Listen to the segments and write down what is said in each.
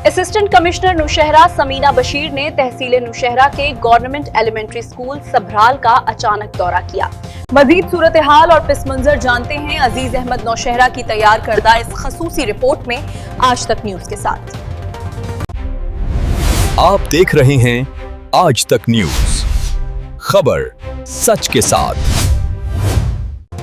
Assistant commissioner Nowshera Samina Bashir ने तहसील नौशहरा के government elementary school सबराल का अचानक दौरा किया। मजीद सूरत हाल और पिस मंजर जानते हैं अजीज अहमद नौशहरा की तैयार करदा इस खसूसी रिपोर्ट में आज तक न्यूज के साथ। आप देख रहे हैं आज तक न्यूज, खबर सच के साथ।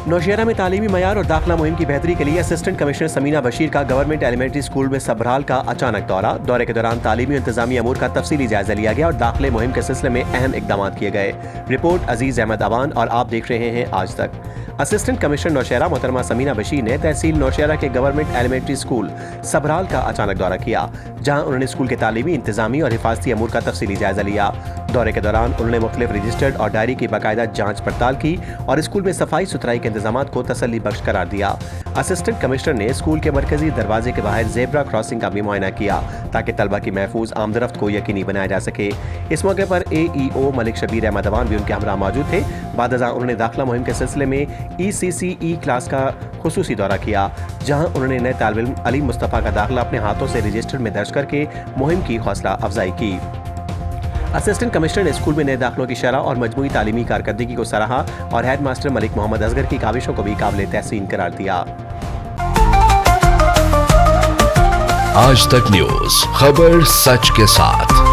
नौशहरा में तालीमी मयार और दाखिला मुहिम की बेहतरी के लिए असिस्टेंट कमिश्नर समीना बशीर का गवर्नमेंट एलिमेंट्री स्कूल में सबराल का अचानक दौरे के दौरान तालीमी और इंतजामी अमूर का तफसीली जायजा लिया गया और दाखिले मुहिम के सिलसिले में अहम इकदाम किए गए। रिपोर्ट अजीज अहमद अवान और आप देख रहे हैं आज तक। असिस्टेंट कमिश्नर नौशहरा मोहतरमा समीना बशीर ने तहसील नौशहरा के गवर्नमेंट एलिमेंट्री स्कूल सबराल का अचानक दौरा किया, जहां उन्होंने स्कूल के तालीमी, इंतजामी और हिफाजती अमूर का तफसीली जायजा लिया। दौरे के दौरान उन्होंने मुख्तलिफ रजिस्टर्ड और डायरी की बाकायदा जांच पड़ताल की और स्कूल में सफाई सुथराई के इंतजाम को तसल्ली बख्श करार दिया। असिस्टेंट कमिश्नर ने स्कूल के मरकजी दरवाजे के बाहर जेब्रा क्रॉसिंग का भी मुआयना किया ताकि तलबा की महफूज आमदरफ्त को यकीनी बनाया जा सके। इस मौके पर AEO मलिक शबीर अहमद अवान भी उनके हमरा मौजूद थे। बादअज़ां उन्होंने दाखिला मुहिम के सिलसिले में ECCE क्लास का खुसूसी दौरा किया, जहां उन्होंने नए तालिब इल्म अली मुस्तफ़ा का दाखिला अपने हाथों से रजिस्टर में दर्ज करके मुहिम की हौसला अफजाई की। असिस्टेंट कमिश्नर ने स्कूल में नए दाखिलों की शरह और मजमूई तालीमी कारकर्दगी को सराहा और हेड मास्टर मलिक मोहम्मद असगर की काविशों को भी काबिल तहसीन करार दिया। आज तक न्यूज, खबर सच के साथ।